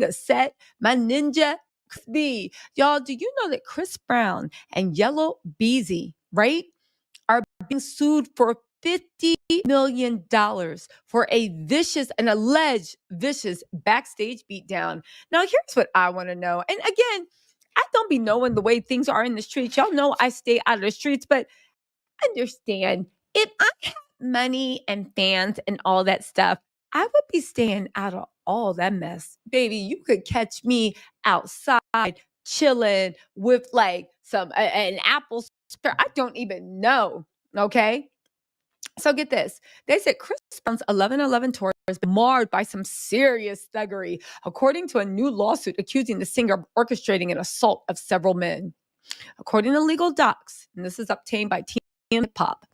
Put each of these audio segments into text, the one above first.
getting a set. My ninja B. Y'all, do you know that Chris Brown and Yellow Beezy, right, are being sued for $50 million for an alleged vicious backstage beatdown? Now, here's what I want to know. And again, I don't be knowing the way things are in the streets. Y'all know I stay out of the streets, but understand, if I had money and fans and all that stuff, I would be staying out of all that mess. Baby, you could catch me outside chilling with like an apple. I don't even know. Okay. So get this. They said Chris Brown's 11/11 tour has been marred by some serious thuggery, according to a new lawsuit accusing the singer of orchestrating an assault of several men. According to legal docs, and this is obtained by Team Hip Hop,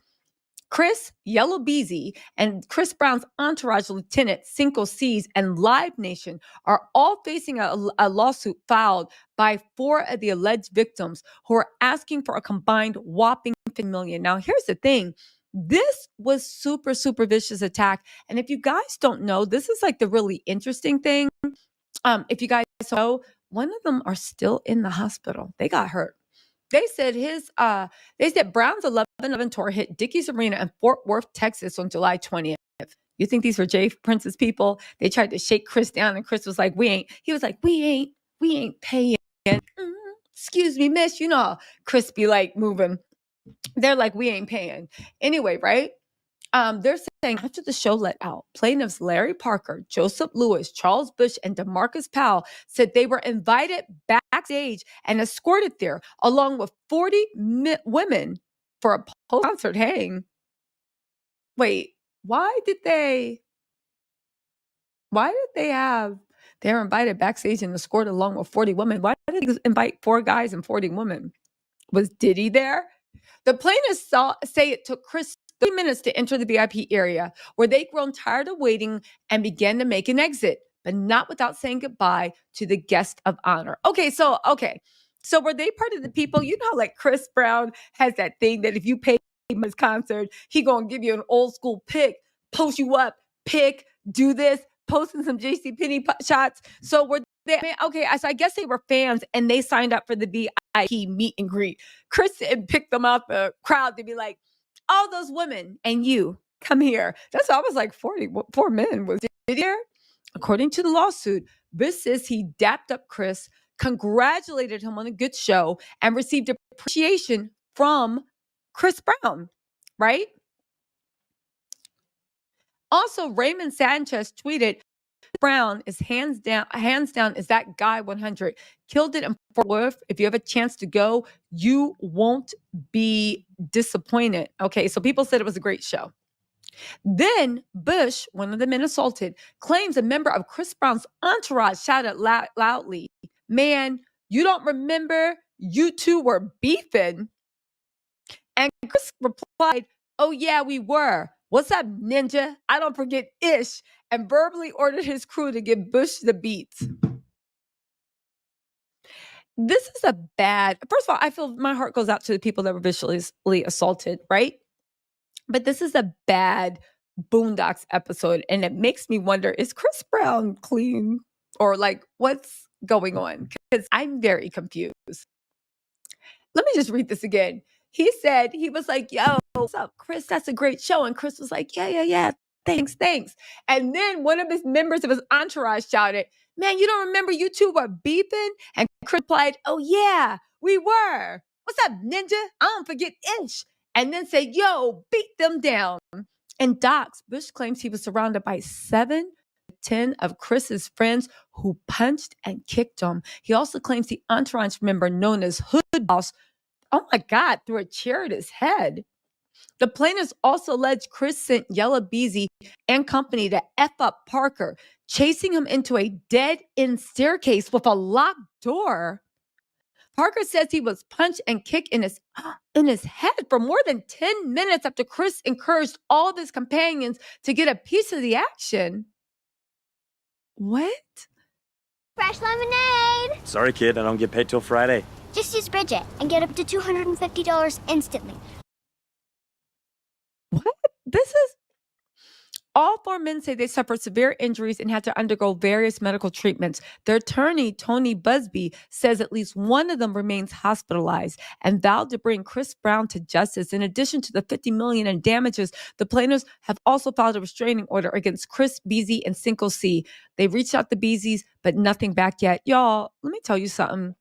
Chris Yellow Beezy and Chris Brown's entourage lieutenant Cinco C's and Live Nation are all facing a lawsuit filed by 4 of the alleged victims who are asking for a combined whopping $50 million. Now, here's the thing. This was super, super vicious attack. And if you guys don't know, this is like the really interesting thing. If you guys know, one of them are still in the hospital. They got hurt. They said Brown's 11/11 tour hit Dickies Arena in Fort Worth, Texas on July 20th. You think these were Jay Prince's people? They tried to shake Chris down, and Chris was like, he was like, we ain't paying. Excuse me, miss. You know, Chris be like moving. They're like, we ain't paying. Anyway, right? They're saying after the show let out, plaintiffs Larry Parker, Joseph Lewis, Charles Bush, and DeMarcus Powell said they were invited backstage and escorted there along with 40 women for a post-concert hang. Wait, why did they have, they were invited backstage and escorted along with 40 women? Why did they invite 4 guys and 40 women? Was Diddy there? The plaintiffs say it took Chris 30 minutes to enter the VIP area, where they'd grown tired of waiting and began to make an exit, but not without saying goodbye to the guest of honor. Okay. So were they part of the people? You know, like Chris Brown has that thing that if you pay him his concert, he gonna give you an old school pic, post you up, pic, do this, posting some JCPenney shots. So were they, okay, so I guess they were fans and they signed up for the VIP meet and greet. Chris picked them out the crowd to be like, all those women and you come here. That's why I was like 44 men was there. According to the lawsuit, this says he dapped up Chris, congratulated him on a good show, and received appreciation from Chris Brown, right? Also, Raymond Sanchez tweeted, Brown is hands down is that guy 100. Killed it in Fort Worth. If you have a chance to go, you won't be disappointed. Okay, so people said it was a great show. Then Bush, one of the men assaulted, claims a member of Chris Brown's entourage shouted loudly, "Man, you don't remember you two were beefing?" And Chris replied, "Oh yeah, we were. What's up, ninja? I don't forget ish," and verbally ordered his crew to give Bush the beats. This is first of all, I feel my heart goes out to the people that were viciously assaulted, right? But this is a bad Boondocks episode, and it makes me wonder, is Chris Brown clean? Or like, what's going on? Because I'm very confused. Let me just read this again. He said, he was like, yo, what's up, Chris? That's a great show. And Chris was like, yeah. Thanks. And then one of his members of his entourage shouted, "Man, you don't remember you two were beefing?" And Chris replied, "Oh yeah, we were. What's up, ninja? I don't forget ish." And then said, "Yo, beat them down." In docs, Bush claims he was surrounded by 7 to 10 of Chris's friends who punched and kicked him. He also claims the entourage member known as Hood Boss, oh my God, threw a chair at his head. The plaintiffs also alleged Chris sent Yellow Beezy and company to F up Parker, chasing him into a dead-end staircase with a locked door. Parker says he was punched and kicked in his head for more than 10 minutes after Chris encouraged all of his companions to get a piece of the action. What? Fresh lemonade! Sorry, kid, I don't get paid till Friday. Just use Bridget and get up to $250 instantly. What? This is... All four men say they suffered severe injuries and had to undergo various medical treatments. Their attorney, Tony Busby, says at least one of them remains hospitalized and vowed to bring Chris Brown to justice. In addition to the $50 million in damages, the plaintiffs have also filed a restraining order against Chris, Beasley, and Cinco C. They reached out to Beasley's, but nothing back yet. Y'all, let me tell you something.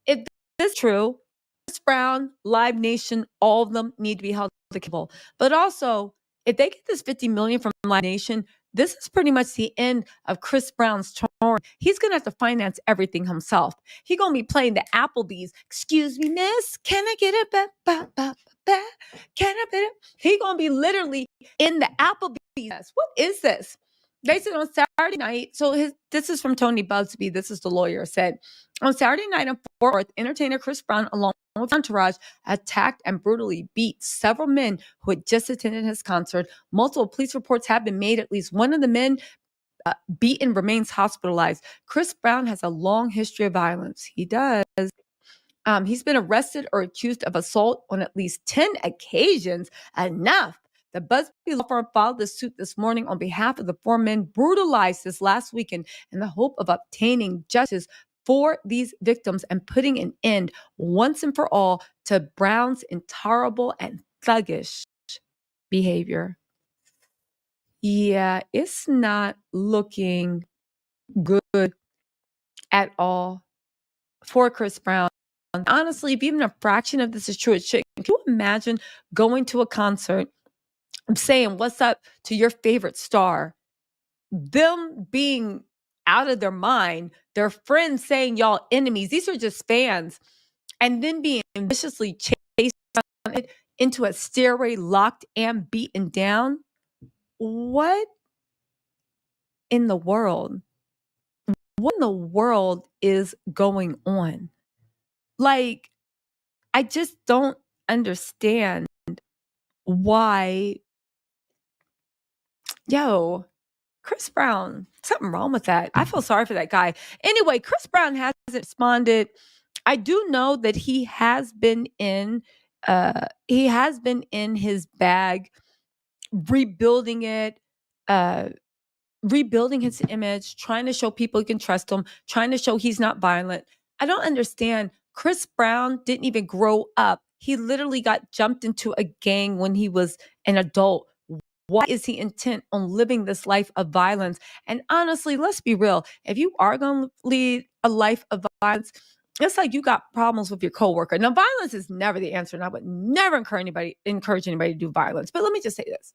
If this is true, Chris Brown, Live Nation, all of them need to be held accountable. But also, if they get this $50 million from Live Nation, this is pretty much the end of Chris Brown's tour. He's going to have to finance everything himself. He's going to be playing the Applebee's. Excuse me, miss, can I get it? Can I get it? He's going to be literally in the Applebee's. What is this? They said on Saturday night, this is from Tony Busby, this is the lawyer, said, on Saturday night in Fort Worth, entertainer Chris Brown, along with entourage, attacked and brutally beat several men who had just attended his concert. Multiple police reports have been made. At least one of the men beaten remains hospitalized. Chris Brown has a long history of violence. He does. He's been arrested or accused of assault on at least 10 occasions. Enough. The Busby law firm filed the suit this morning on behalf of the four men brutalized this last weekend in the hope of obtaining justice for these victims and putting an end once and for all to Brown's intolerable and thuggish behavior. Yeah, it's not looking good at all for Chris Brown. Honestly, if even a fraction of this is true, it should. Can you imagine going to a concert, saying what's up to your favorite star, them being out of their mind, their friends saying y'all enemies, these are just fans, and then being viciously chased into a stairway, locked and beaten down? What in the world? What in the world is going on? Like, I just don't understand why. Chris Brown, something wrong with that. I feel sorry for that guy. Anyway, Chris Brown hasn't responded. I do know that he has been in his bag, rebuilding it, rebuilding his image, trying to show people he can trust him, trying to show he's not violent. I don't understand. Chris Brown didn't even grow up. He literally got jumped into a gang when he was an adult. Why is he intent on living this life of violence? And honestly, let's be real. If you are going to lead a life of violence, it's like you got problems with your coworker. Now, violence is never the answer, and I would never encourage anybody to do violence. But let me just say this.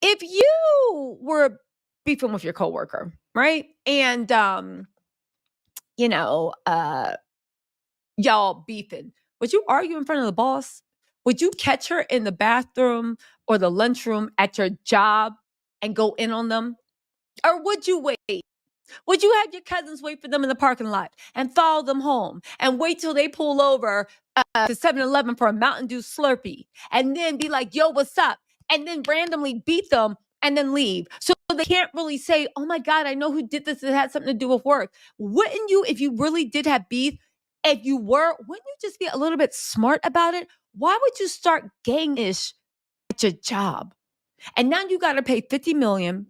If you were beefing with your coworker, right? And, y'all beefing, would you argue in front of the boss? Would you catch her in the bathroom or the lunchroom at your job and go in on them? Or would you wait? Would you have your cousins wait for them in the parking lot and follow them home and wait till they pull over to 7-Eleven for a Mountain Dew Slurpee and then be like, yo, what's up? And then randomly beat them and then leave. So they can't really say, oh my God, I know who did this. It had something to do with work. Wouldn't you, if you really did have beef, wouldn't you just be a little bit smart about it? Why would you start gang-ish at your job? And now you got to pay $50 million.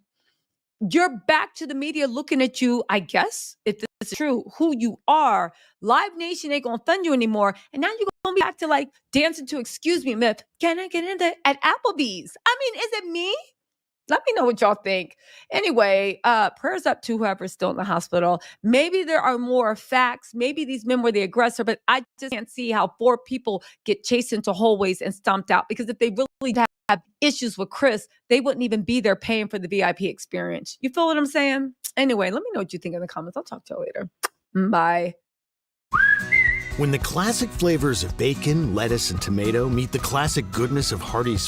You're back to the media looking at you, I guess, if this is true, who you are. Live Nation ain't going to fund you anymore. And now you're going to be back to like dancing to Excuse Me, Myth. Can I get in there at Applebee's? I mean, is it me? Let me know what y'all think. Anyway, prayers up to whoever's still in the hospital. Maybe there are more facts. Maybe these men were the aggressor, but I just can't see how 4 people get chased into hallways and stomped out. Because if they really have issues with Chris, they wouldn't even be there paying for the VIP experience. You feel what I'm saying? Anyway, let me know what you think in the comments. I'll talk to you later. Bye. When the classic flavors of bacon, lettuce, and tomato meet the classic goodness of Hardee's